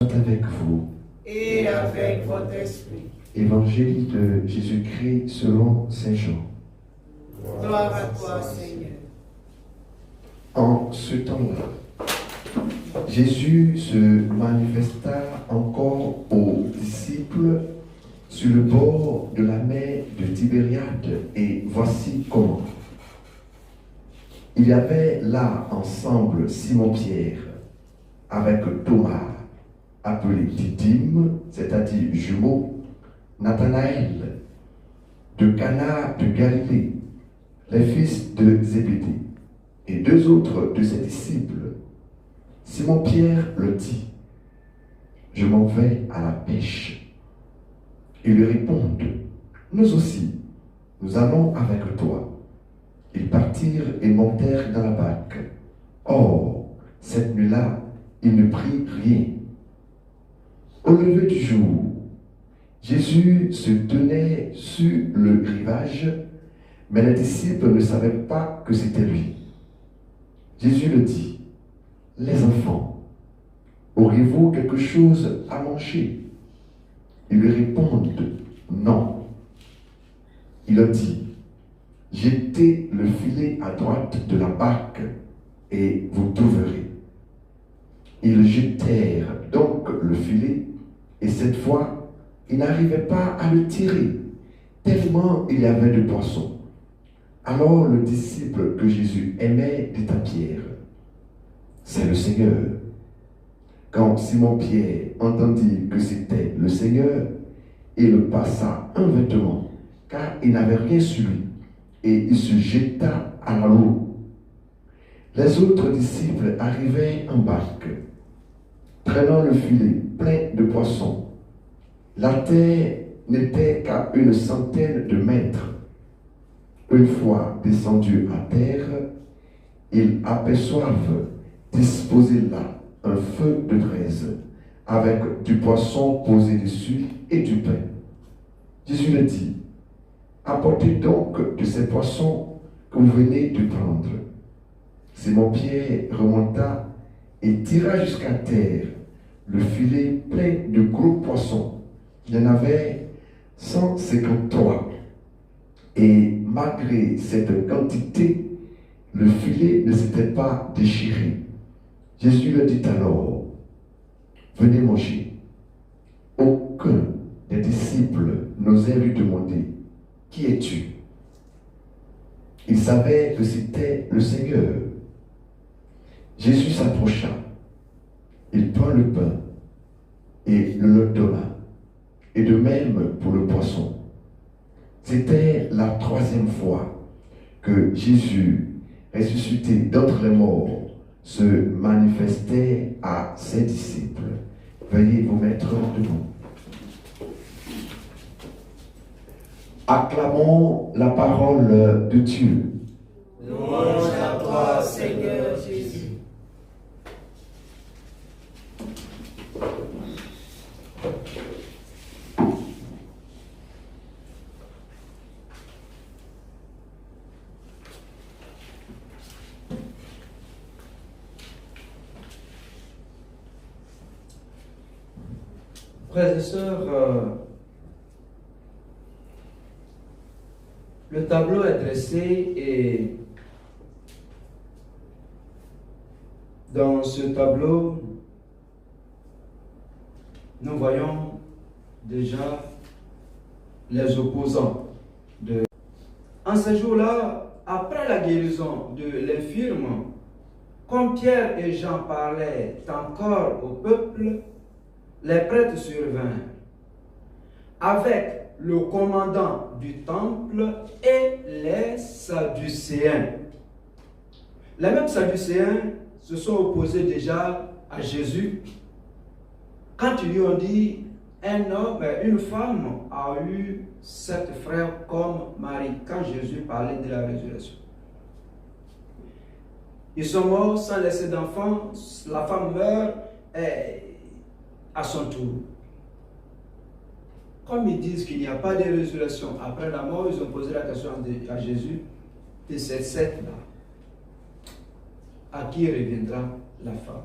Avec vous. Et avec votre esprit. Évangile de Jésus-Christ selon Saint Jean. Gloire à toi, Seigneur. En ce temps-là, Jésus se manifesta encore aux disciples sur le bord de la mer de Tibériade, et voici comment. Il y avait là ensemble Simon-Pierre avec Thomas, appelé Didyme, c'est-à-dire jumeau, Nathanaël, de Cana de Galilée, les fils de Zébédée, et deux autres de ses disciples. Simon-Pierre le dit, « Je m'en vais à la pêche. » Ils lui répondent, « Nous aussi, nous allons avec toi. » Ils partirent et montèrent dans la barque. Or, cette nuit-là, ils ne prirent rien. Au lever du jour, Jésus se tenait sur le rivage, mais les disciples ne savaient pas que c'était lui. Jésus le dit, « Les enfants, auriez-vous quelque chose à manger ?» Ils lui répondent, « Non. » Il leur dit, « Jetez le filet à droite de la barque et vous trouverez. » Ils jetèrent donc le filet, et cette fois, ils n'arrivaient pas à le tirer, tellement il y avait de poissons. Alors le disciple que Jésus aimait dit à Pierre, « C'est le Seigneur. » Quand Simon-Pierre entendit que c'était le Seigneur, il passa un vêtement, car il n'avait rien sur lui, et il se jeta à l'eau. Les autres disciples arrivaient en barque, traînant le filet plein de poissons. La terre n'était qu'à 100 de mètres. Une fois descendus à terre, ils aperçoivent disposé là un feu de braise, avec du poisson posé dessus et du pain. Jésus leur dit, « Apportez donc de ces poissons que vous venez de prendre. » Simon-Pierre remonta et tira jusqu'à terre le filet plein de gros poissons. Il y en avait 153. Et malgré cette quantité, le filet ne s'était pas déchiré. Jésus leur dit alors, « Venez manger. » Aucun des disciples n'osait lui demander, « Qui es-tu » Il savait que c'était le Seigneur. Jésus s'approcha. Il prend le pain et le leur donna. Et de même pour le poisson. C'était la 3e fois que Jésus, ressuscité d'entre les morts, se manifestait à ses disciples. Veuillez vous mettre debout. Acclamons la parole de Dieu. Louange à toi, Seigneur Jésus. Frères et sœurs, le tableau est dressé et dans ce tableau, nous voyons déjà les opposants. En ce jour-là, après la guérison de l'infirme, comme Pierre et Jean parlaient encore au peuple, les prêtres survinrent avec le commandant du temple et les Sadducéens. Les mêmes Sadducéens se sont opposés déjà à Jésus quand ils lui ont dit une femme a eu 7 frères comme Marie, quand Jésus parlait de la résurrection. Ils sont morts sans laisser d'enfants, la femme meurt à son tour. Comme ils disent qu'il n'y a pas de résurrection après la mort, ils ont posé la question à Jésus de ces 7-là. À qui reviendra la femme?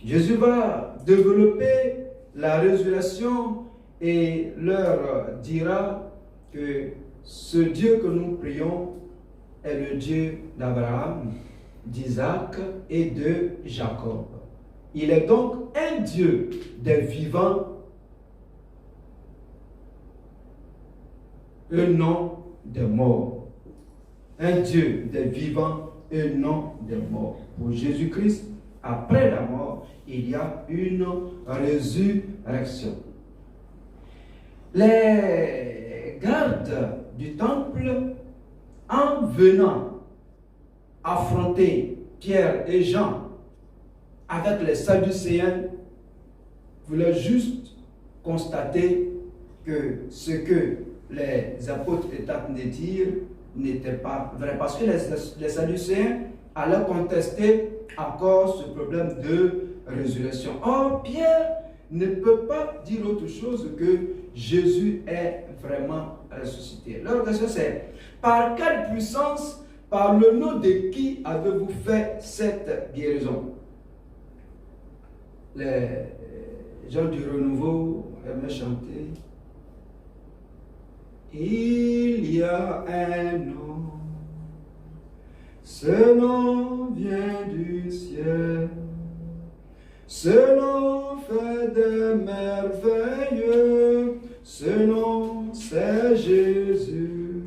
Jésus va développer la résurrection et leur dira que ce Dieu que nous prions est le Dieu d'Abraham, d'Isaac et de Jacob. Il est donc un Dieu des vivants et non des morts. Un Dieu des vivants et non des morts. Pour Jésus-Christ, après la mort, il y a une résurrection. Les gardes du temple, en venant affronter Pierre et Jean avec les Sadducéens, voulaient juste constater que ce que les apôtres étaient en train de dire n'était pas vrai. Parce que les Sadducéens allaient contester encore ce problème de résurrection. Or, Pierre ne peut pas dire autre chose que Jésus est vraiment ressuscité. Leur question c'est, par quelle puissance, par le nom de qui avez-vous fait cette guérison? Les gens du renouveau aimaient chanter. Il y a un nom, ce nom vient du ciel, ce nom fait des merveilles, ce nom c'est Jésus.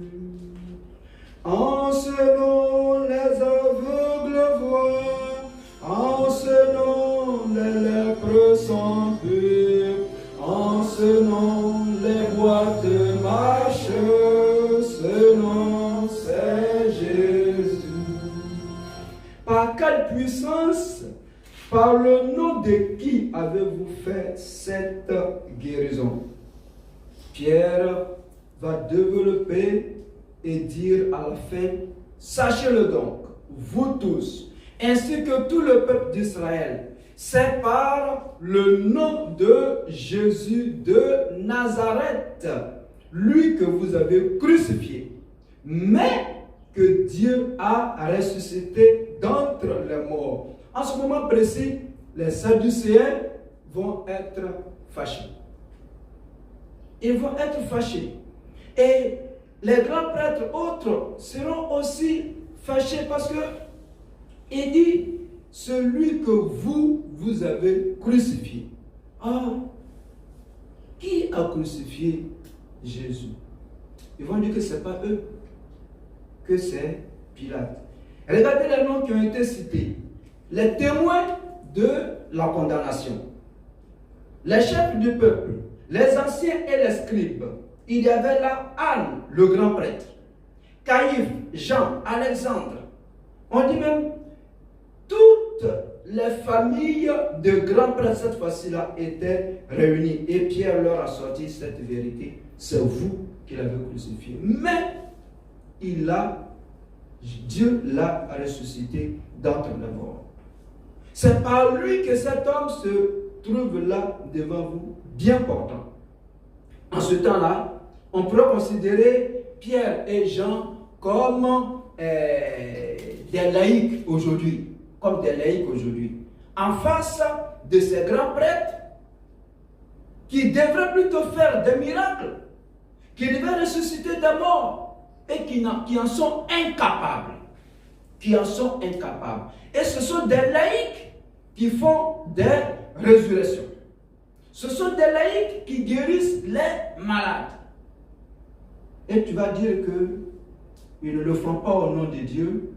En ce nom les aveugles voient, en ce nom les lépreux sont purs, en ce nom les boîtes marchent, ce nom c'est Jésus. Par quelle puissance, par le nom de qui avez-vous fait cette guérison? Pierre va développer et dire à la fin, sachez-le donc, vous tous, ainsi que tout le peuple d'Israël, c'est par le nom de Jésus de Nazareth, lui que vous avez crucifié, mais que Dieu a ressuscité d'entre les morts. En ce moment précis, les Sadducéens vont être fâchés. Ils vont être fâchés. Et les grands prêtres autres seront aussi fâchés parce que il dit, celui que vous avez crucifié. Ah, qui a crucifié Jésus? Ils vont dire que ce n'est pas eux, que c'est Pilate. Regardez les noms qui ont été cités. Les témoins de la condamnation, les chefs du peuple, les anciens et les scribes. Il y avait là Anne, le grand prêtre, Caïphe, Jean, Alexandre. On dit même toutes les familles de grands prêtres cette fois-ci-là étaient réunies. Et Pierre leur a sorti cette vérité. C'est vous qui l'avez crucifié. Mais Dieu l'a ressuscité d'entre les morts. C'est par lui que cet homme se trouve là devant vous, bien portant. En ce temps-là, on pourrait considérer Pierre et Jean comme des laïcs aujourd'hui. En face de ces grands prêtres qui devraient plutôt faire des miracles, qui devaient ressusciter des morts et qui en sont incapables. Et ce sont des laïcs qui font des résurrections. Ce sont des laïcs qui guérissent les malades. Et tu vas dire qu'ils ne le font pas au nom de Dieu.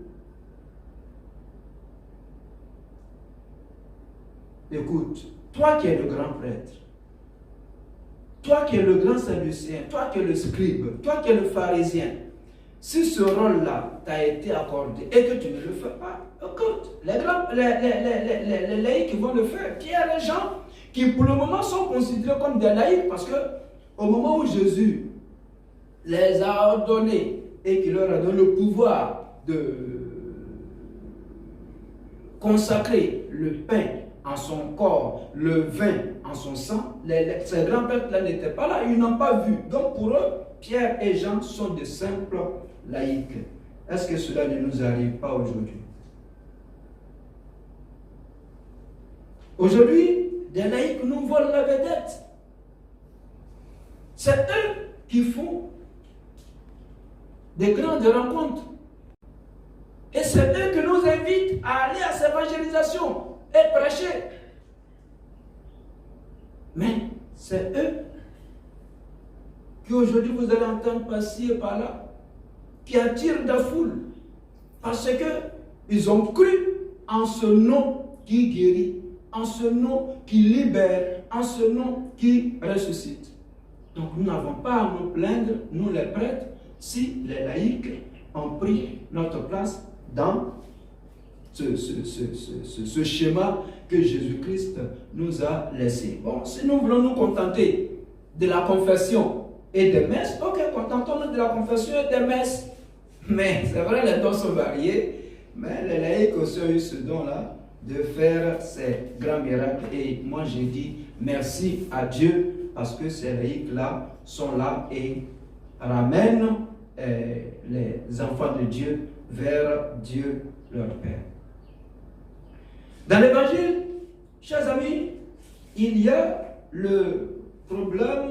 Écoute, toi qui es le grand prêtre, toi qui es le grand sadducéen, toi qui es le scribe, toi qui es le pharisien, si ce rôle-là t'a été accordé et que tu ne le fais pas, écoute, les laïcs vont le faire. Pierre et Jean, qui pour le moment sont considérés comme des laïcs, parce que au moment où Jésus les a ordonnés et qu'il leur a donné le pouvoir de consacrer le pain en son corps, le vin en son sang, ces grands prêtres-là n'étaient pas là, ils n'ont pas vu. Donc pour eux, Pierre et Jean sont de simples laïcs. Est-ce que cela ne nous arrive pas aujourd'hui? Aujourd'hui, des laïcs nous volent la vedette. C'est eux qui font des grandes rencontres. Et c'est eux qui nous invitent à aller à cette évangélisation et prêcher. Mais c'est eux qui aujourd'hui vous allez entendre passer par là, qui attirent la foule. Parce qu'ils ont cru en ce nom qui guérit, en ce nom qui libère, en ce nom qui ressuscite. Donc nous n'avons pas à nous plaindre, nous les prêtres, si les laïcs ont pris notre place dans ce schéma que Jésus-Christ nous a laissé. Bon, si nous voulons nous contenter de la confession et des messes, ok, contentons-nous de la confession et des messes. Mais c'est vrai, les dons sont variés, mais les laïcs aussi ont eu ce don-là de faire ces grands miracles. Et moi, j'ai dit merci à Dieu parce que ces laïcs-là sont là et ramènent les enfants de Dieu vers Dieu leur Père. Dans l'évangile, chers amis, il y a le problème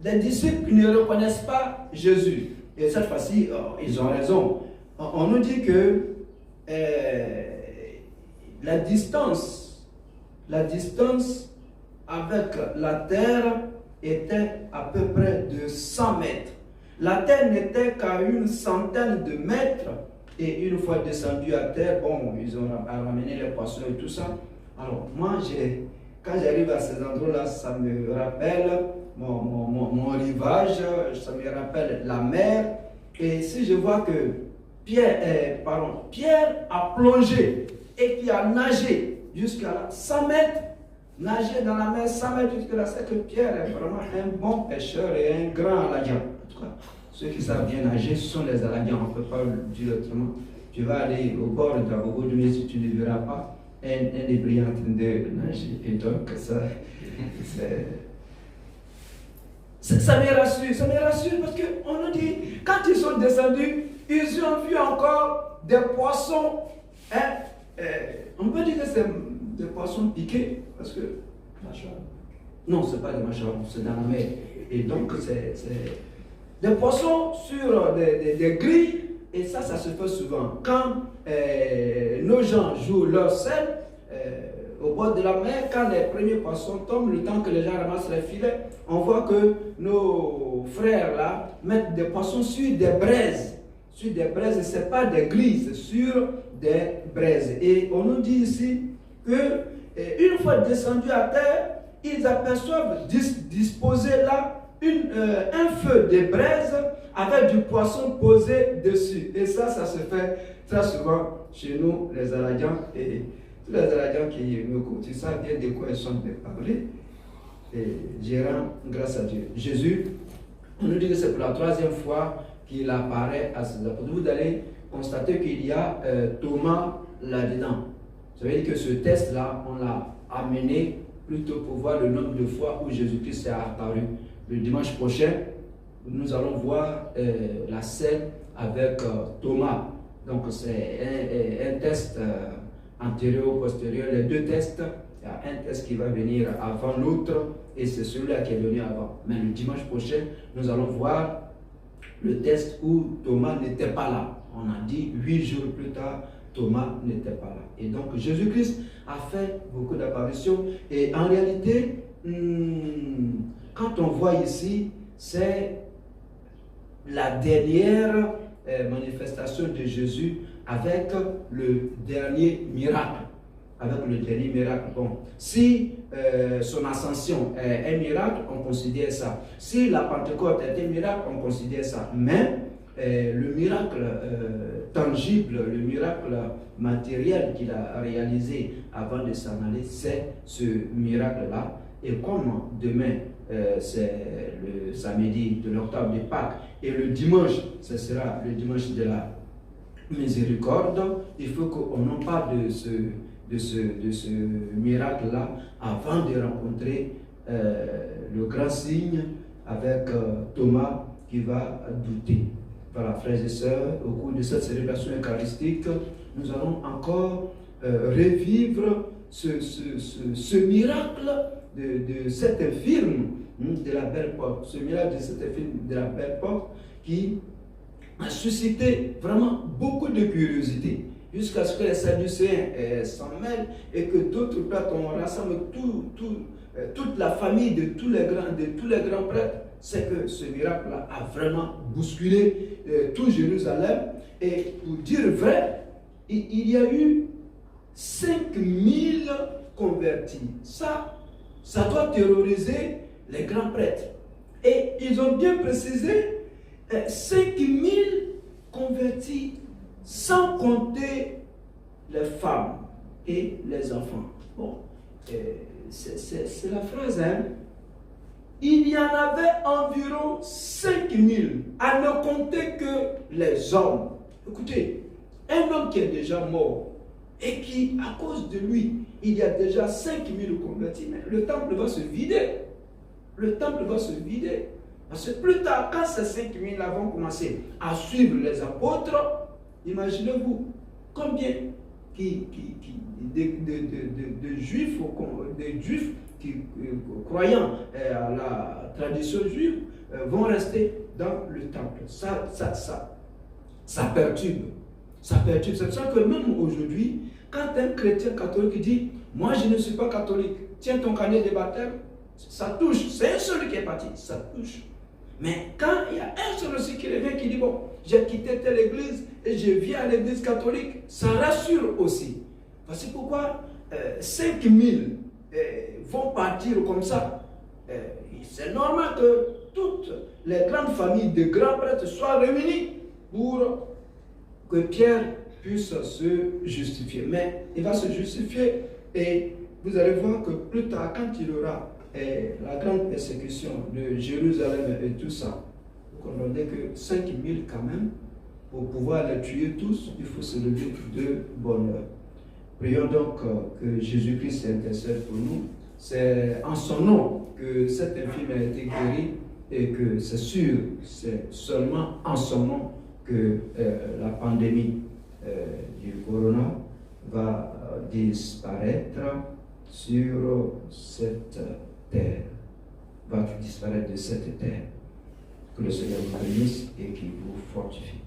des disciples qui ne reconnaissent pas Jésus. Et cette fois-ci, ils ont raison. On nous dit que la distance avec la terre était à peu près de 100 mètres. La terre n'était qu'à une centaine de mètres. Et une fois descendu à terre, bon, ils ont ramené les poissons et tout ça. Alors, moi, quand j'arrive à ces endroits-là, ça me rappelle mon rivage, ça me rappelle la mer. Et si je vois que Pierre a plongé et qui a nagé jusqu'à 100 mètres, nager dans la mer 100 mètres jusqu'à là, c'est que Pierre est vraiment un bon pêcheur et un grand aladian. En tout cas, ceux qui savent bien nager, ce sont les aladians, on ne peut pas le dire autrement. Tu vas aller au bord de Dragogo du si tu ne verras pas un débris en train de nager. Et donc, ça me rassure parce qu'on nous dit, quand ils sont descendus, ils ont vu encore des poissons. On peut dire que c'est des poissons piqués parce que. Non, ce n'est pas des mâchoires, c'est dans la mer. Et donc, c'est des poissons sur des grilles. Et ça se fait souvent. Quand nos gens jouent leur sel au bord de la mer, quand les premiers poissons tombent, le temps que les gens ramassent les filets, on voit que nos frères là mettent des poissons sur des braises. Sur des braises, ce n'est pas des grilles, c'est sur des braises. Et on nous dit ici que une fois descendus à terre, ils aperçoivent disposer là un feu de braise avec du poisson posé dessus. Et ça se fait très souvent chez nous, les Aladians. Et tous les Aladians qui me écoutent, ils savent bien de quoi ils sont de parler. Et je rends grâce à Dieu. Jésus, on nous dit que c'est pour la 3e fois qu'il apparaît à ses apôtres. Vous allez constater qu'il y a Thomas là-dedans. Ça veut dire que ce test-là, on l'a amené plutôt pour voir le nombre de fois où Jésus-Christ est apparu. Le dimanche prochain, nous allons voir la scène avec Thomas. Donc c'est un test antérieur-postérieur. Les deux tests, il y a un test qui va venir avant l'autre et c'est celui-là qui est venu avant. Mais le dimanche prochain, nous allons voir le test où Thomas n'était pas là. On a dit 8 jours plus tard, Thomas n'était pas là. Et donc Jésus-Christ a fait beaucoup d'apparitions. Et en réalité, quand on voit ici, c'est la dernière manifestation de Jésus avec le dernier miracle. Bon, si son ascension est un miracle, on considère ça. Si la Pentecôte est un miracle, on considère ça. Mais le miracle tangible, le miracle matériel qu'il a réalisé avant de s'en aller, c'est ce miracle-là. Et comme demain, c'est le samedi de l'octave de Pâques, et le dimanche, ce sera le dimanche de la miséricorde, il faut qu'on en parle de ce miracle-là avant de rencontrer le grand signe avec Thomas qui va douter. Voilà, frères et sœurs, au cours de cette célébration eucharistique, nous allons encore revivre ce miracle de cette infirme de la belle porte. Ce miracle de cette infirme de la belle porte qui a suscité vraiment beaucoup de curiosité, jusqu'à ce que les Sadducéens s'en mêlent et que d'autres prêtres, on rassemble toute la famille de tous les grands prêtres. C'est que ce miracle-là a vraiment bousculé tout Jérusalem. Et pour dire vrai, il y a eu 5000 convertis. Ça doit terroriser les grands prêtres. Et ils ont bien précisé 5000 convertis, sans compter les femmes et les enfants. Bon, c'est la phrase, hein. Il y en avait environ 5000, à ne compter que les hommes. Écoutez, un homme qui est déjà mort et qui, à cause de lui, il y a déjà 5000 convertis, mais le temple va se vider. Le temple va se vider. Parce que plus tard, quand ces 5000 vont commencer à suivre les apôtres, imaginez-vous combien de juifs qui, croyant à la tradition juive, vont rester dans le temple. Ça perturbe. Ça perturbe. C'est pour ça que même aujourd'hui, quand un chrétien catholique dit « Moi, je ne suis pas catholique, tiens ton carnet de baptême », ça touche. C'est un seul qui est parti, ça touche. Mais quand il y a un seul aussi qui revient, qui dit « Bon, j'ai quitté telle église et je viens à l'église catholique », ça rassure aussi. Voici pourquoi 5000 vont partir comme ça. C'est normal que toutes les grandes familles de grands prêtres soient réunies pour que Pierre puisse se justifier. Mais il va se justifier et vous allez voir que plus tard, quand il y aura la grande persécution de Jérusalem et tout ça, vous comprenez que 5000 quand même, pour pouvoir les tuer tous, il faut se lever de bonne heure. Prions donc que Jésus-Christ intercède pour nous. C'est en son nom que cette infirme a été guérie et que c'est sûr, c'est seulement en son nom que la pandémie du corona va disparaître sur cette terre, va disparaître de cette terre. Que le Seigneur vous bénisse et qu'il vous fortifie.